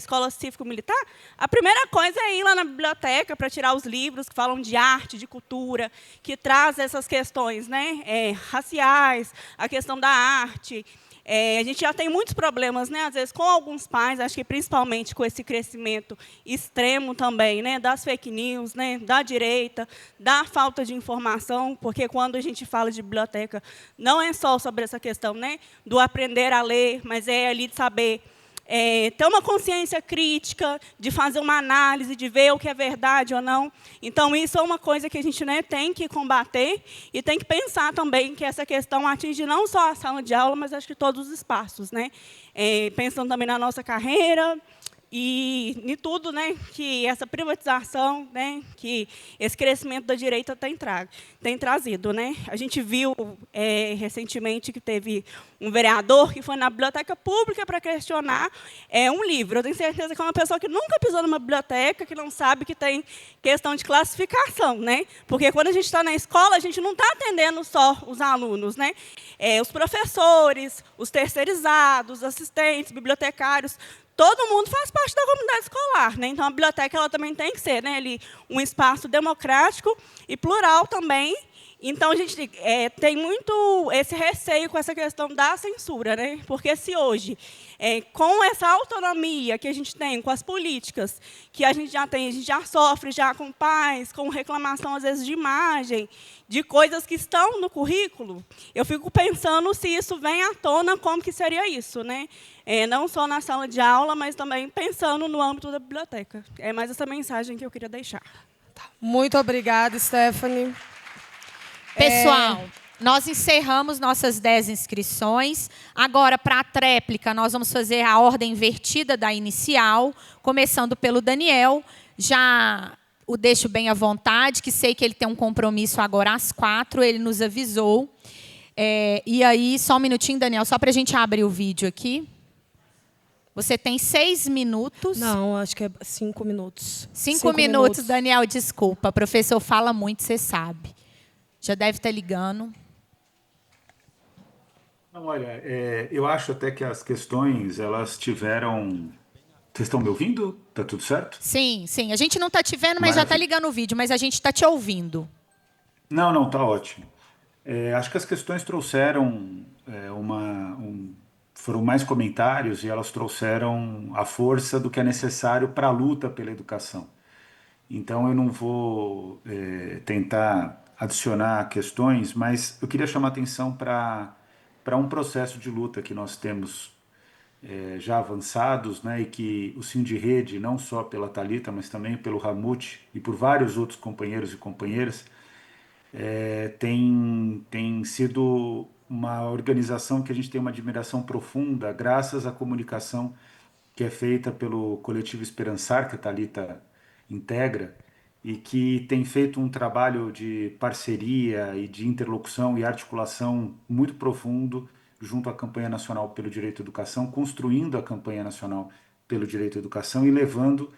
escola cívico-militar, a primeira coisa é ir lá na biblioteca para tirar os livros que falam de arte, de cultura, que traz essas questões, né, raciais, a questão da arte. A gente já tem muitos problemas, né, às vezes, com alguns pais, acho que principalmente com esse crescimento extremo também, né, das fake news, né, da direita, da falta de informação, porque quando a gente fala de biblioteca, não é só sobre essa questão, né, do aprender a ler, mas é ali de saber ter uma consciência crítica, de fazer uma análise, de ver o que é verdade ou não. Então, isso é uma coisa que a gente, né, tem que combater e tem que pensar também que essa questão atinge não só a sala de aula, mas acho que todos os espaços, né? Pensando também na nossa carreira e em tudo, né, que essa privatização, né, que esse crescimento da direita tem trazido. Né? A gente viu recentemente que teve um vereador que foi na biblioteca pública para questionar um livro. Eu tenho certeza que é uma pessoa que nunca pisou numa biblioteca, que não sabe que tem questão de classificação. Né? Porque quando a gente está na escola, a gente não está atendendo só os alunos. Né? Os professores, os terceirizados, os assistentes, bibliotecários, todo mundo faz parte da comunidade escolar. Né? Então, a biblioteca ela também tem que ser, né, ali, um espaço democrático e plural também. Então, a gente tem muito esse receio com essa questão da censura. Né? Porque se hoje, com essa autonomia que a gente tem, com as políticas que a gente já tem, a gente já sofre já com pais, com reclamação, às vezes, de imagem, de coisas que estão no currículo, eu fico pensando se isso vem à tona, como que seria isso. Né? Não só na sala de aula, mas também pensando no âmbito da biblioteca. É mais essa mensagem que eu queria deixar. Muito obrigada, Stephanie. Pessoal, nós encerramos nossas 10 inscrições. Agora, para a tréplica, nós vamos fazer a ordem invertida da inicial, começando pelo Daniel. Já o deixo bem à vontade, que sei que ele tem um compromisso agora às 4, ele nos avisou. E aí, só um minutinho, Daniel, só para a gente abrir o vídeo aqui. Você tem 6 minutos. Não, acho que é 5 minutos. 5 minutos, Daniel, desculpa. O professor fala muito, você sabe. Já deve estar ligando. Não, olha, eu acho até que as questões, elas tiveram... Vocês estão me ouvindo? Está tudo certo? Sim, sim. A gente não está te vendo, mas já está ligando o vídeo, mas a gente está te ouvindo. Não, está ótimo. Acho que as questões trouxeram foram mais comentários e elas trouxeram a força do que é necessário para a luta pela educação. Então, eu não vou tentar adicionar questões, mas eu queria chamar a atenção para um processo de luta que nós temos já avançados, né, e que o Sindirrede, não só pela Thalita, mas também pelo Ramute e por vários outros companheiros e companheiras, tem sido uma organização que a gente tem uma admiração profunda, graças à comunicação que é feita pelo Coletivo Esperançar, que a Thalita integra, e que tem feito um trabalho de parceria e de interlocução e articulação muito profundo junto à Campanha Nacional pelo Direito à Educação, construindo a Campanha Nacional pelo Direito à Educação e levando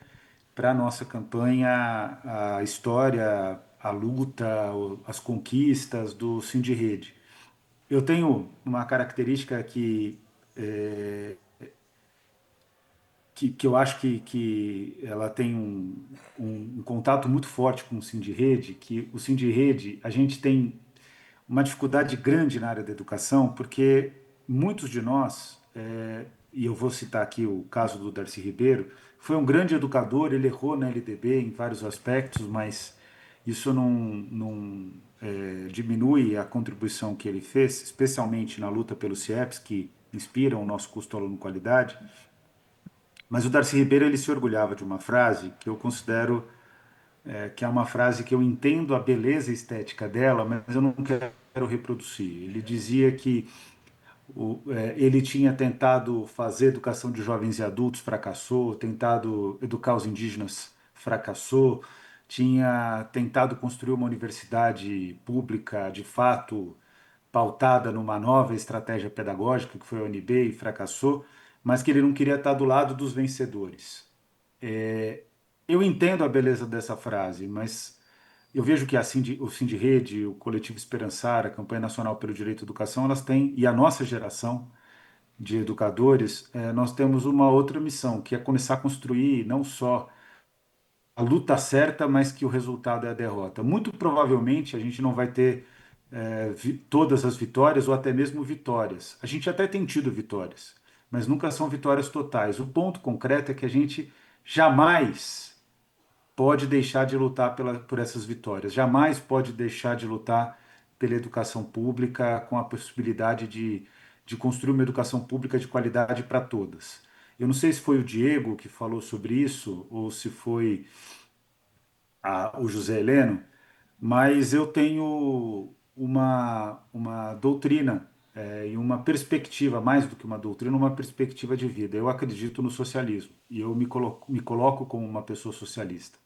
para a nossa campanha a história, a luta, as conquistas do Sindirrede. Eu tenho uma característica que eu acho que ela tem um contato muito forte com o Sindirrede, que o Sindirrede, a gente tem uma dificuldade grande na área da educação, porque muitos de nós, e eu vou citar aqui o caso do Darcy Ribeiro, foi um grande educador, ele errou na LDB em vários aspectos, mas isso não diminui a contribuição que ele fez, especialmente na luta pelos CIEPs, que inspiram o nosso custo aluno qualidade. Mas o Darcy Ribeiro, ele se orgulhava de uma frase que eu considero que é uma frase que eu entendo a beleza estética dela, mas eu não quero reproduzir. Ele dizia que ele tinha tentado fazer educação de jovens e adultos, fracassou, tentado educar os indígenas, fracassou, tinha tentado construir uma universidade pública, de fato, pautada numa nova estratégia pedagógica, que foi a UNB, e fracassou, mas que ele não queria estar do lado dos vencedores. Eu entendo a beleza dessa frase, mas eu vejo que o Sindirrede, o Coletivo Esperançar, a Campanha Nacional pelo Direito à Educação, elas têm, e a nossa geração, de educadores, nós temos uma outra missão, que é começar a construir não só a luta certa, mas que o resultado é a derrota. Muito provavelmente a gente não vai ter todas as vitórias ou até mesmo vitórias. A gente até tem tido vitórias, mas nunca são vitórias totais. O ponto concreto é que a gente jamais pode deixar de lutar por essas vitórias, jamais pode deixar de lutar pela educação pública com a possibilidade de construir uma educação pública de qualidade para todas. Eu não sei se foi o Diego que falou sobre isso ou se foi o José Heleno, mas eu tenho uma doutrina e uma perspectiva, mais do que uma doutrina, uma perspectiva de vida. Eu acredito no socialismo e eu me coloco como uma pessoa socialista.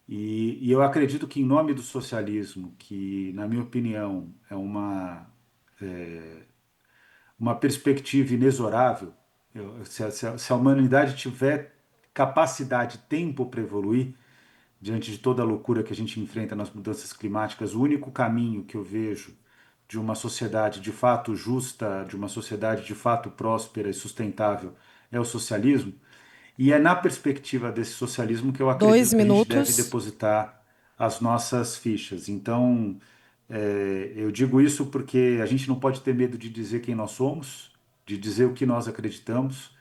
E eu acredito que, em nome do socialismo, que, na minha opinião, é uma perspectiva inexorável, se a humanidade tiver capacidade, tempo para evoluir, diante de toda a loucura que a gente enfrenta nas mudanças climáticas, o único caminho que eu vejo de uma sociedade de fato justa, de uma sociedade de fato próspera e sustentável é o socialismo. E é na perspectiva desse socialismo que eu Dois acredito que a gente deve minutos. depositar as nossas fichas. Então, eu digo isso porque a gente não pode ter medo de dizer quem nós somos, de dizer o que nós acreditamos.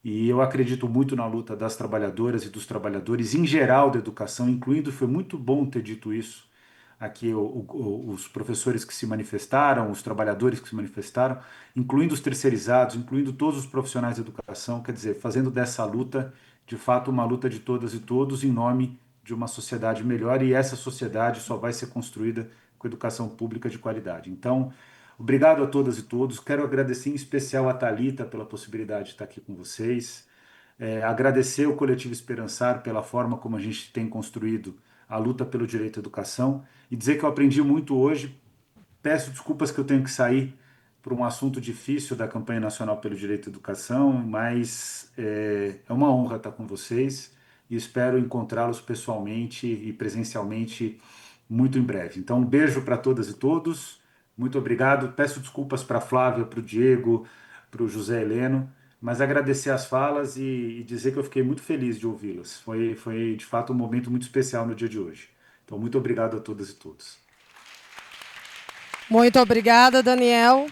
E eu acredito muito na luta das trabalhadoras e dos trabalhadores em geral da educação, incluindo, foi muito bom ter dito isso aqui, os professores que se manifestaram, os trabalhadores que se manifestaram, incluindo os terceirizados, incluindo todos os profissionais da educação, quer dizer, fazendo dessa luta, de fato, uma luta de todas e todos em nome de uma sociedade melhor, e essa sociedade só vai ser construída com educação pública de qualidade. Então, obrigado a todas e todos. Quero agradecer em especial a Thalita pela possibilidade de estar aqui com vocês. Agradecer ao Coletivo Esperançar pela forma como a gente tem construído a luta pelo direito à educação e dizer que eu aprendi muito hoje. Peço desculpas que eu tenho que sair por um assunto difícil da campanha nacional pelo direito à educação, mas é uma honra estar com vocês e espero encontrá-los pessoalmente e presencialmente muito em breve. Então, um beijo para todas e todos. Muito obrigado. Peço desculpas para a Flávia, para o Diego, para o José Heleno, mas agradecer as falas e dizer que eu fiquei muito feliz de ouvi-las. Foi, de fato, um momento muito especial no dia de hoje. Então, muito obrigado a todas e todos. Muito obrigada, Daniel.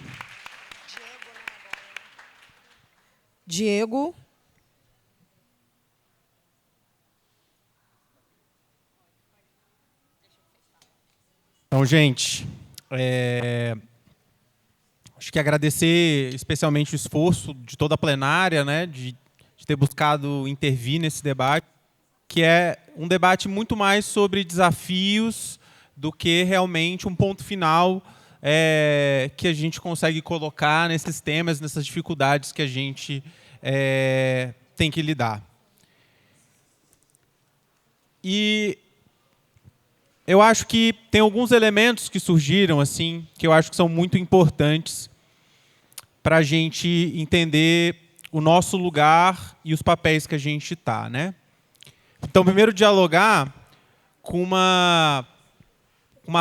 Diego. Então, gente, acho que agradecer especialmente o esforço de toda a plenária, né, de ter buscado intervir nesse debate, que é um debate muito mais sobre desafios do que realmente um ponto final que a gente consegue colocar nesses temas, nessas dificuldades que a gente tem que lidar. E eu acho que tem alguns elementos que surgiram, assim, que eu acho que são muito importantes para a gente entender o nosso lugar e os papéis que a gente está, né? Então, primeiro, dialogar com uma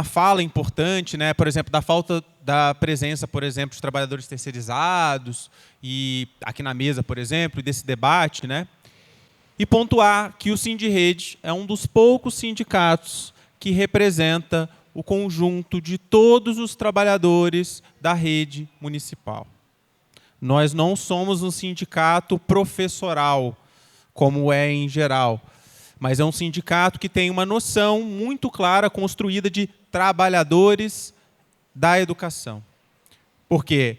fala importante, né? Por exemplo, da falta da presença, por exemplo, de trabalhadores terceirizados, e aqui na mesa, por exemplo, e desse debate, né? E pontuar que o Sindirrede é um dos poucos sindicatos que representa o conjunto de todos os trabalhadores da rede municipal. Nós não somos um sindicato professoral, como é em geral, mas é um sindicato que tem uma noção muito clara, construída de trabalhadores da educação. Porque,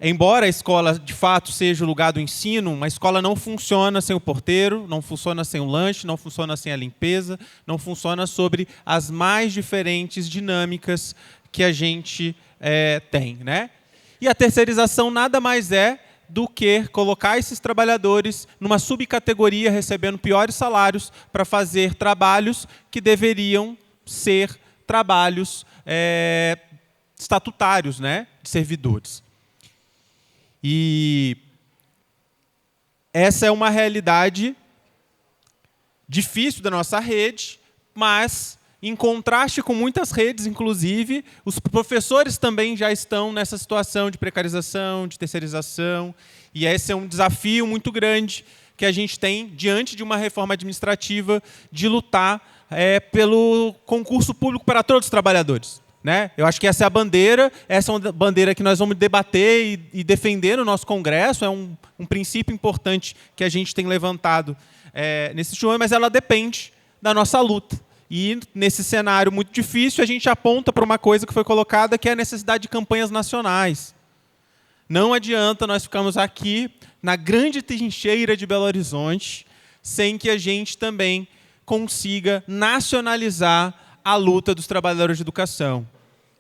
embora a escola, de fato, seja o lugar do ensino, uma escola não funciona sem o porteiro, não funciona sem o lanche, não funciona sem a limpeza, não funciona sobre as mais diferentes dinâmicas que a gente tem, né? E a terceirização nada mais é do que colocar esses trabalhadores numa subcategoria, recebendo piores salários, para fazer trabalhos que deveriam ser trabalhos estatutários, né, de servidores. E essa é uma realidade difícil da nossa rede, mas em contraste com muitas redes, inclusive, os professores também já estão nessa situação de precarização, de terceirização, e esse é um desafio muito grande que a gente tem, diante de uma reforma administrativa, de lutar pelo concurso público para todos os trabalhadores. Né? Eu acho que essa é a bandeira, essa é uma bandeira que nós vamos debater e defender no nosso Congresso, é um princípio importante que a gente tem levantado nesse show, mas ela depende da nossa luta. E, nesse cenário muito difícil, a gente aponta para uma coisa que foi colocada, que é a necessidade de campanhas nacionais. Não adianta nós ficarmos aqui, na grande trincheira de Belo Horizonte, sem que a gente também consiga nacionalizar a luta dos trabalhadores de educação.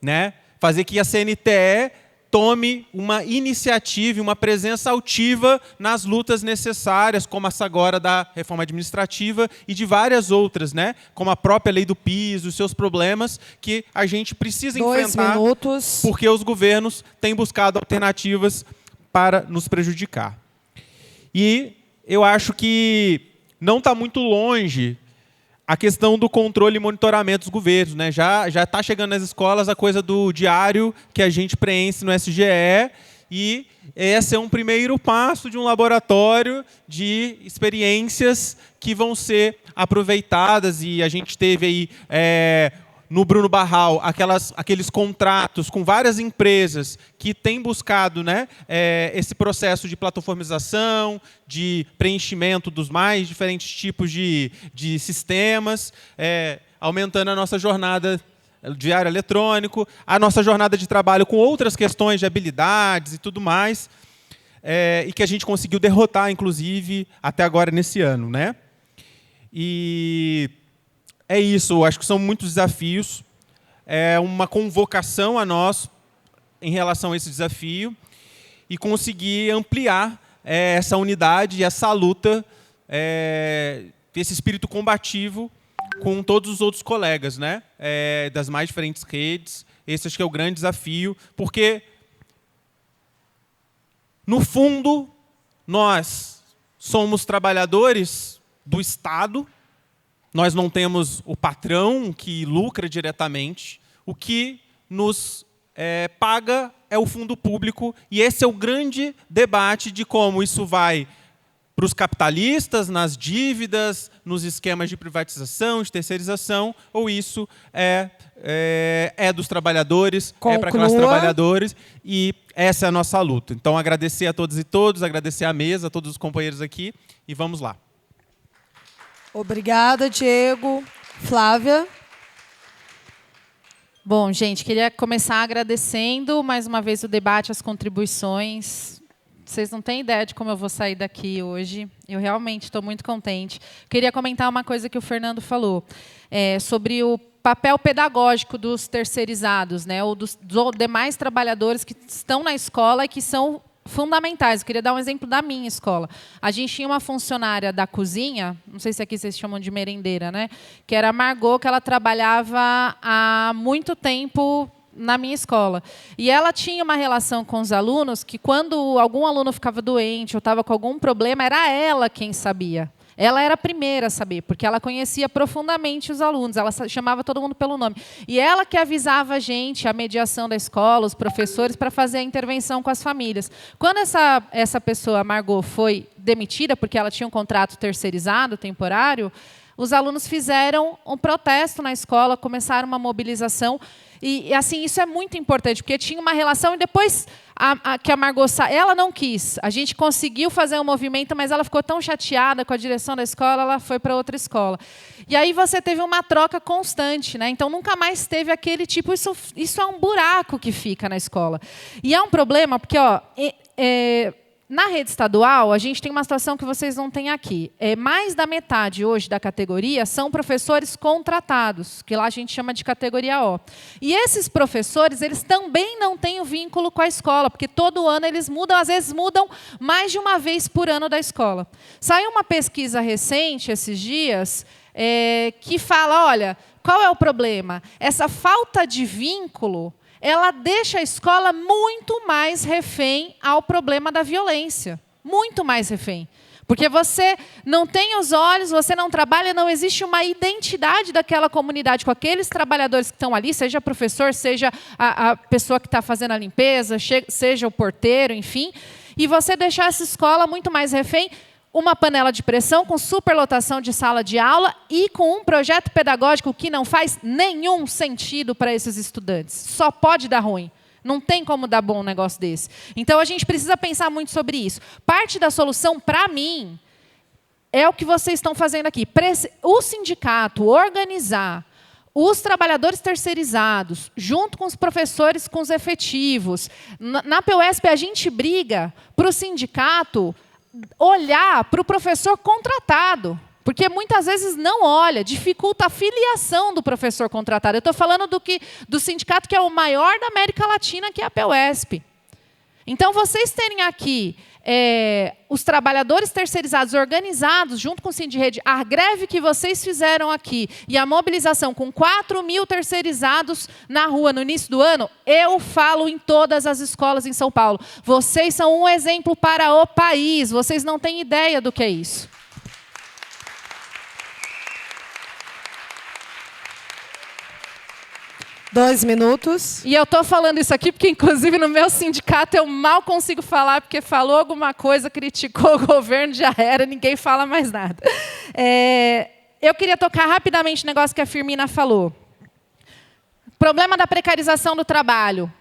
Né? Fazer que a CNTE tome uma iniciativa, uma presença altiva nas lutas necessárias, como essa agora da reforma administrativa e de várias outras, né? Como a própria lei do PIS, os seus problemas, que a gente precisa enfrentar, porque os governos têm buscado alternativas para nos prejudicar. E eu acho que não está muito longe a questão do controle e monitoramento dos governos. Né? Já está chegando nas escolas a coisa do diário que a gente preenche no SGE, e esse é um primeiro passo de um laboratório de experiências que vão ser aproveitadas, e a gente teve aí, no Bruno Barral, aqueles contratos com várias empresas que têm buscado, né, esse processo de plataformização, de preenchimento dos mais diferentes tipos de sistemas, aumentando a nossa jornada diário eletrônico, a nossa jornada de trabalho com outras questões de habilidades e tudo mais, e que a gente conseguiu derrotar, inclusive, até agora nesse ano. Né? E é isso, acho que são muitos desafios, é uma convocação a nós em relação a esse desafio e conseguir ampliar essa unidade e essa luta, esse espírito combativo com todos os outros colegas, né? Das mais diferentes redes. Esse acho que é o grande desafio, porque, no fundo, nós somos trabalhadores do Estado. Nós não temos o patrão que lucra diretamente. O que nos paga é o fundo público. E esse é o grande debate de como isso vai para os capitalistas, nas dívidas, nos esquemas de privatização, de terceirização, ou isso é dos trabalhadores, é para a classe trabalhadores. E essa é a nossa luta. Então, agradecer a todas e todos, agradecer à mesa, a todos os companheiros aqui, e vamos lá. Obrigada, Diego. Flávia? Bom, gente, queria começar agradecendo mais uma vez o debate, as contribuições. Vocês não têm ideia de como eu vou sair daqui hoje. Eu realmente estou muito contente. Queria comentar uma coisa que o Fernando falou, sobre o papel pedagógico dos terceirizados, né, ou dos demais trabalhadores que estão na escola e que são fundamentais. Eu queria dar um exemplo da minha escola. A gente tinha uma funcionária da cozinha, não sei se aqui vocês chamam de merendeira, né? Que era a Margot, que ela trabalhava há muito tempo na minha escola. E ela tinha uma relação com os alunos que, quando algum aluno ficava doente ou estava com algum problema, era ela quem sabia. Ela era a primeira a saber, porque ela conhecia profundamente os alunos, ela chamava todo mundo pelo nome. E ela que avisava a gente, a mediação da escola, os professores, para fazer a intervenção com as famílias. Quando essa pessoa, a Margot, foi demitida, porque ela tinha um contrato terceirizado, temporário, os alunos fizeram um protesto na escola, começaram uma mobilização. E assim, isso é muito importante, porque tinha uma relação, e depois que a Margot ela não quis. A gente conseguiu fazer um movimento, mas ela ficou tão chateada com a direção da escola, ela foi para outra escola. E aí você teve uma troca constante, né? Então nunca mais teve aquele tipo, isso é um buraco que fica na escola. E é um problema, porque na rede estadual, a gente tem uma situação que vocês não têm aqui. Mais da metade hoje da categoria são professores contratados, que lá a gente chama de categoria O. E esses professores, eles também não têm o vínculo com a escola, porque todo ano eles mudam, às vezes mudam mais de uma vez por ano da escola. Saiu uma pesquisa recente, esses dias, que fala, olha, qual é o problema? Essa falta de vínculo, ela deixa a escola muito mais refém ao problema da violência. Muito mais refém. Porque você não tem os olhos, você não trabalha, não existe uma identidade daquela comunidade com aqueles trabalhadores que estão ali, seja professor, seja a pessoa que está fazendo a limpeza, seja o porteiro, enfim. E você deixar essa escola muito mais refém, uma panela de pressão com superlotação de sala de aula e com um projeto pedagógico que não faz nenhum sentido para esses estudantes. Só pode dar ruim. Não tem como dar bom um negócio desse. Então, a gente precisa pensar muito sobre isso. Parte da solução, para mim, é o que vocês estão fazendo aqui. O sindicato organizar os trabalhadores terceirizados, junto com os professores, com os efetivos. Na PUESP, a gente briga para o sindicato olhar para o professor contratado. Porque muitas vezes não olha, dificulta a filiação do professor contratado. Eu estou falando do sindicato que é o maior da América Latina, que é a PUESP. Então, vocês terem aqui os trabalhadores terceirizados organizados, junto com o Sindirrede, a greve que vocês fizeram aqui e a mobilização com 4.000 terceirizados na rua no início do ano, eu falo em todas as escolas em São Paulo. Vocês são um exemplo para o país, vocês não têm ideia do que é isso. Dois minutos. E eu estou falando isso aqui porque, inclusive, no meu sindicato eu mal consigo falar, porque falou alguma coisa, criticou o governo, já era, ninguém fala mais nada. Eu queria tocar rapidamente no negócio que a Firmina falou. Problema da precarização do trabalho.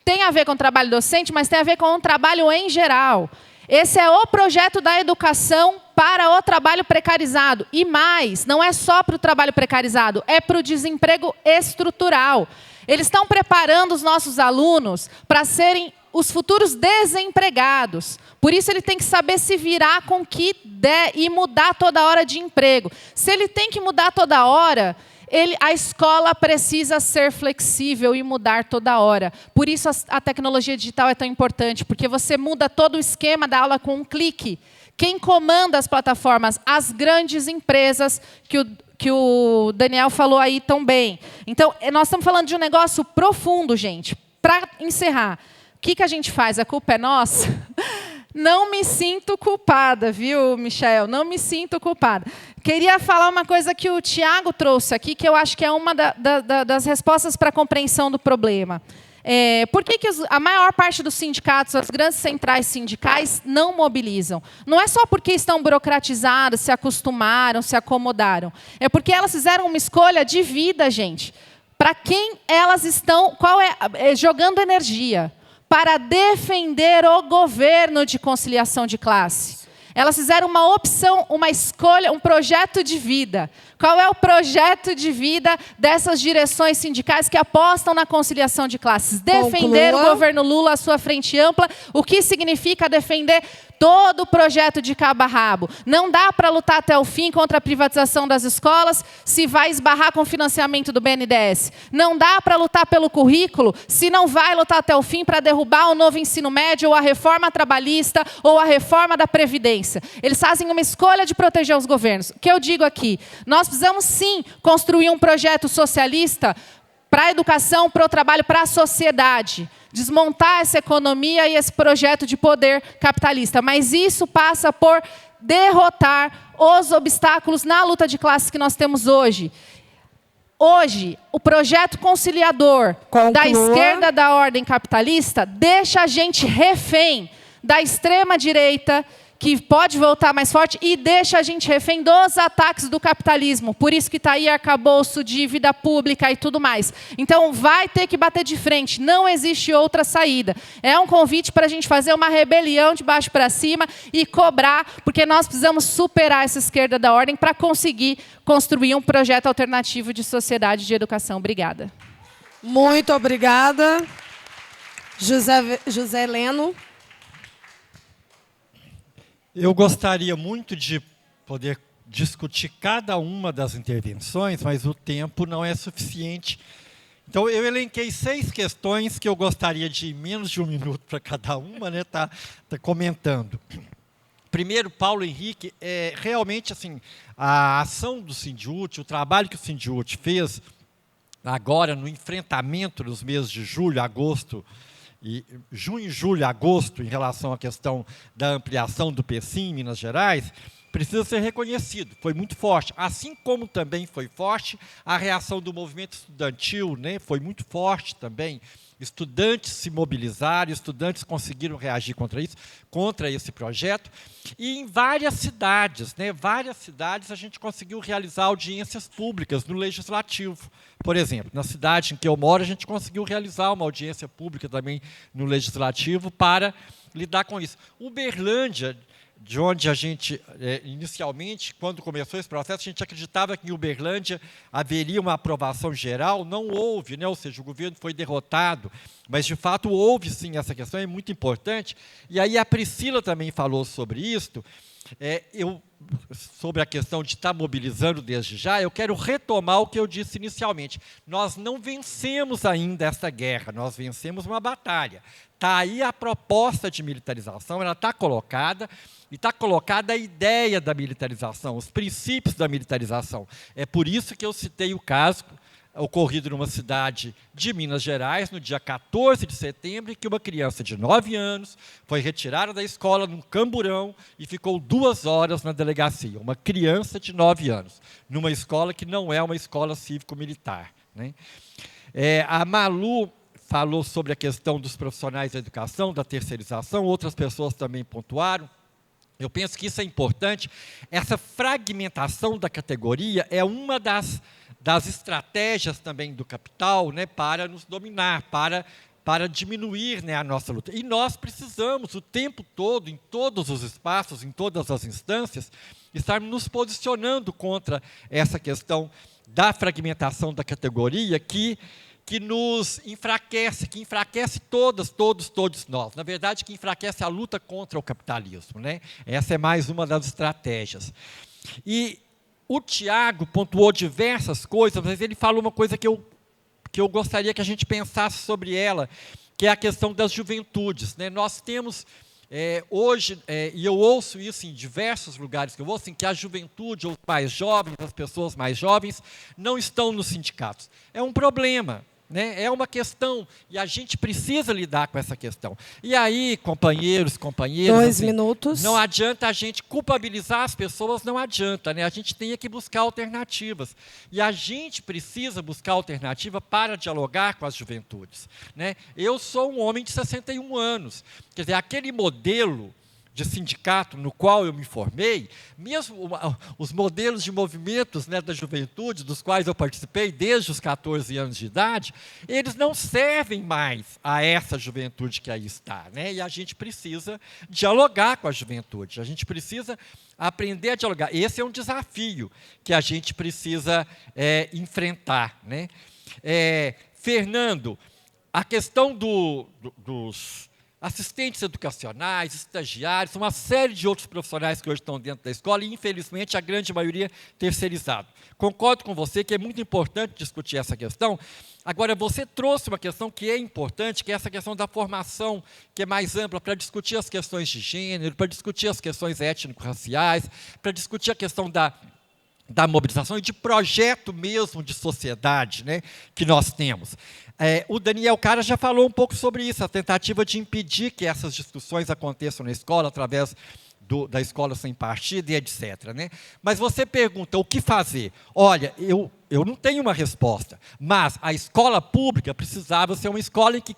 Tem a ver com o trabalho docente, mas tem a ver com o trabalho em geral. Esse é o projeto da educação para o trabalho precarizado. E mais, não é só para o trabalho precarizado, é para o desemprego estrutural. Eles estão preparando os nossos alunos para serem os futuros desempregados. Por isso, ele tem que saber se virar com o que der e mudar toda hora de emprego. Se ele tem que mudar toda hora, a escola precisa ser flexível e mudar toda hora. Por isso a tecnologia digital é tão importante, porque você muda todo o esquema da aula com um clique. Quem comanda as plataformas? As grandes empresas que o Daniel falou aí tão bem. Então, nós estamos falando de um negócio profundo, gente. Para encerrar, o que a gente faz? A culpa é nossa? Não me sinto culpada, viu, Michel? Não me sinto culpada. Queria falar uma coisa que o Tiago trouxe aqui, que eu acho que é uma das respostas para a compreensão do problema. Por que a maior parte dos sindicatos, as grandes centrais sindicais, não mobilizam? Não é só porque estão burocratizadas, se acostumaram, se acomodaram. É porque elas fizeram uma escolha de vida, gente. Para quem elas estão, jogando energia? Para defender o governo de conciliação de classe. Elas fizeram uma opção, uma escolha, um projeto de vida. Qual é o projeto de vida dessas direções sindicais que apostam na conciliação de classes? Defender o governo Lula, a sua frente ampla. O que significa defender todo o projeto de cabo a rabo? Não dá para lutar até o fim contra a privatização das escolas se vai esbarrar com o financiamento do BNDES. Não dá para lutar pelo currículo se não vai lutar até o fim para derrubar o novo ensino médio ou a reforma trabalhista ou a reforma da Previdência. Eles fazem uma escolha de proteger os governos. O que eu digo aqui? Nós precisamos, sim, construir um projeto socialista para a educação, para o trabalho, para a sociedade. Desmontar essa economia e esse projeto de poder capitalista. Mas isso passa por derrotar os obstáculos na luta de classes que nós temos hoje. Hoje, o projeto conciliador da esquerda da ordem capitalista deixa a gente refém da extrema-direita, que pode voltar mais forte, e deixa a gente refém dos ataques do capitalismo. Por isso que está aí arcabouço, dívida pública e tudo mais. Então, vai ter que bater de frente. Não existe outra saída. É um convite para a gente fazer uma rebelião de baixo para cima e cobrar, porque nós precisamos superar essa esquerda da ordem para conseguir construir um projeto alternativo de sociedade e de educação. Obrigada. Muito obrigada. José Heleno. Eu gostaria muito de poder discutir cada uma das intervenções, mas o tempo não é suficiente. Então, eu elenquei 6 questões que eu gostaria de menos de 1 minuto para cada uma, né, tá comentando. Primeiro, Paulo Henrique, realmente assim, a ação do Sindiúti, o trabalho que o Sindiúti fez agora no enfrentamento nos meses de julho, agosto junho, julho, agosto, em relação à questão da ampliação do PSIM em Minas Gerais, precisa ser reconhecido, foi muito forte. Assim como também foi forte a reação do movimento estudantil, né? Foi muito forte também. Estudantes se mobilizaram, estudantes conseguiram reagir contra esse projeto. E em várias cidades, né? Várias cidades a gente conseguiu realizar audiências públicas no Legislativo. Por exemplo, na cidade em que eu moro, a gente conseguiu realizar uma audiência pública também no Legislativo para lidar com isso. Uberlândia, de onde a gente, inicialmente, quando começou esse processo, a gente acreditava que em Uberlândia haveria uma aprovação geral, não houve, né? Ou seja, o governo foi derrotado, mas, de fato, houve, sim, essa questão, é muito importante. E aí a Priscila também falou sobre isso, sobre a questão de estar mobilizando desde já, eu quero retomar o que eu disse inicialmente. Nós não vencemos ainda essa guerra, nós vencemos uma batalha. Está aí a proposta de militarização, ela está colocada, e está colocada a ideia da militarização, os princípios da militarização. É por isso que eu citei o caso ocorrido numa cidade de Minas Gerais, no dia 14 de setembro, em que uma criança de 9 anos foi retirada da escola num camburão e ficou 2 horas na delegacia. Uma criança de 9 anos, numa escola que não é uma escola cívico-militar, né? A Malu falou sobre a questão dos profissionais da educação, da terceirização, outras pessoas também pontuaram. Eu penso que isso é importante. Essa fragmentação da categoria é uma das estratégias também do capital, né, para nos dominar, para diminuir, né, a nossa luta. E nós precisamos, o tempo todo, em todos os espaços, em todas as instâncias, estarmos nos posicionando contra essa questão da fragmentação da categoria que nos enfraquece, que enfraquece todos nós. Na verdade, que enfraquece a luta contra o capitalismo, né? Essa é mais uma das estratégias. E o Tiago pontuou diversas coisas, mas ele falou uma coisa que eu gostaria que a gente pensasse sobre ela, que é a questão das juventudes, né? Nós temos hoje, e eu ouço isso em diversos lugares que eu ouço, em que a juventude, os mais jovens, as pessoas mais jovens, não estão nos sindicatos. É um problema, né? É uma questão, e a gente precisa lidar com essa questão. E aí, companheiras, 2 minutos. Não adianta a gente culpabilizar as pessoas, não adianta, né? A gente tem que buscar alternativas. E a gente precisa buscar alternativa para dialogar com as juventudes, né? Eu sou um homem de 61 anos. Quer dizer, aquele modelo de sindicato no qual eu me formei, mesmo os modelos de movimentos, né, da juventude, dos quais eu participei desde os 14 anos de idade, eles não servem mais a essa juventude que aí está, né? E a gente precisa dialogar com a juventude, a gente precisa aprender a dialogar. Esse é um desafio que a gente precisa enfrentar, né? Fernando, a questão dos assistentes educacionais, estagiários, uma série de outros profissionais que hoje estão dentro da escola e, infelizmente, a grande maioria terceirizado. Concordo com você que é muito importante discutir essa questão. Agora, você trouxe uma questão que é importante, que é essa questão da formação, que é mais ampla, para discutir as questões de gênero, para discutir as questões étnico-raciais, para discutir a questão da mobilização e de projeto mesmo de sociedade, né, que nós temos. O Daniel Cara já falou um pouco sobre isso, a tentativa de impedir que essas discussões aconteçam na escola, através da escola sem partido e etc., né? Mas você pergunta, o que fazer? Olha, eu não tenho uma resposta, mas a escola pública precisava ser uma escola em que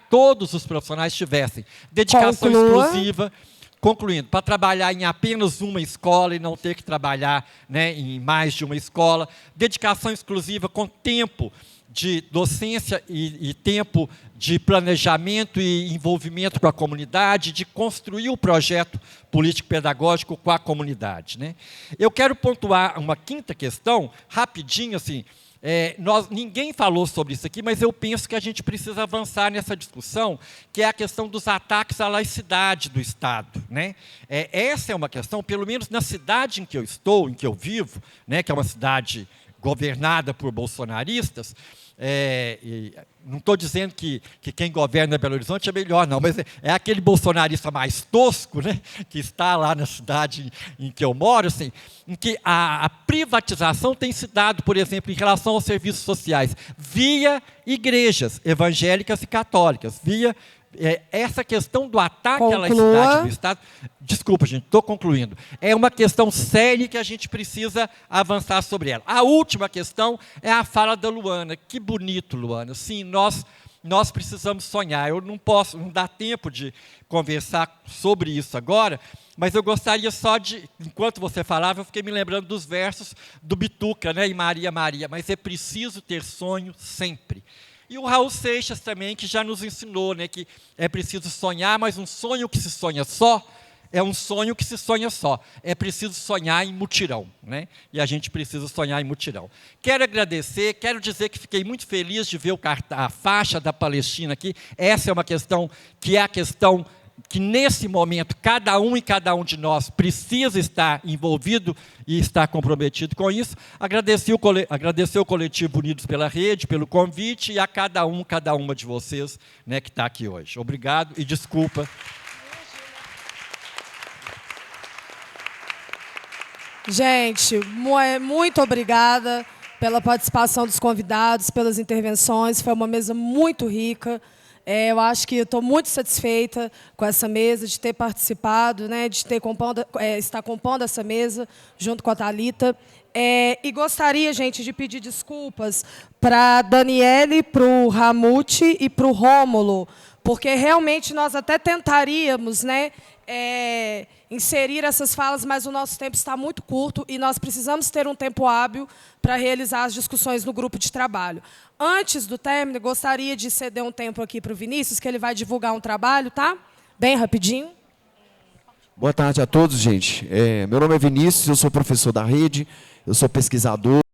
todos os profissionais tivessem dedicação exclusiva. Concluindo, para trabalhar em apenas uma escola e não ter que trabalhar, né, em mais de uma escola, dedicação exclusiva com tempo de docência e tempo de planejamento e envolvimento com a comunidade, de construir o projeto político-pedagógico com a comunidade, né? Eu quero pontuar uma quinta questão, rapidinho, assim. Ninguém falou sobre isso aqui, mas eu penso que a gente precisa avançar nessa discussão, que é a questão dos ataques à laicidade do Estado, né? Essa é uma questão, pelo menos na cidade em que eu estou, em que eu vivo, né, que é uma cidade governada por bolsonaristas. Não estou dizendo que quem governa Belo Horizonte é melhor, não, mas é aquele bolsonarista mais tosco, né, que está lá na cidade em que eu moro, assim, em que a privatização tem se dado, por exemplo, em relação aos serviços sociais, via igrejas evangélicas e católicas, via essa questão do ataque à Conclua. laicidade do Estado... Desculpa, gente, estou concluindo. É uma questão séria que a gente precisa avançar sobre ela. A última questão é a fala da Luana. Que bonito, Luana. Sim, nós precisamos sonhar. Eu não dá tempo de conversar sobre isso agora, mas eu gostaria só de, enquanto você falava, eu fiquei me lembrando dos versos do Bituca, né, em Maria, Maria, mas é preciso ter sonho sempre. E o Raul Seixas também, que já nos ensinou, né, que é preciso sonhar, mas um sonho que se sonha só é um sonho que se sonha só. É preciso sonhar em mutirão, né? E a gente precisa sonhar em mutirão. Quero agradecer, quero dizer que fiquei muito feliz de ver a faixa da Palestina aqui. Essa é uma questão que é a questão que, nesse momento, cada um e cada um de nós precisa estar envolvido e estar comprometido com isso. Agradecer o Coletivo Unidos pela Rede, pelo convite, e a cada uma de vocês, né, que está aqui hoje. Obrigado e desculpa. Gente, muito obrigada pela participação dos convidados, pelas intervenções. Foi uma mesa muito rica. Eu acho que estou muito satisfeita com essa mesa, de ter participado, né, de estar compondo essa mesa junto com a Thalita. E gostaria, gente, de pedir desculpas para a Daniele, para o Ramute e para o Rômulo, porque realmente nós até tentaríamos, né, inserir essas falas, mas o nosso tempo está muito curto e nós precisamos ter um tempo hábil para realizar as discussões no grupo de trabalho. Antes do término, gostaria de ceder um tempo aqui para o Vinícius, que ele vai divulgar um trabalho, tá? Bem rapidinho. Boa tarde a todos, gente. Meu nome é Vinícius, eu sou professor da rede, eu sou pesquisador.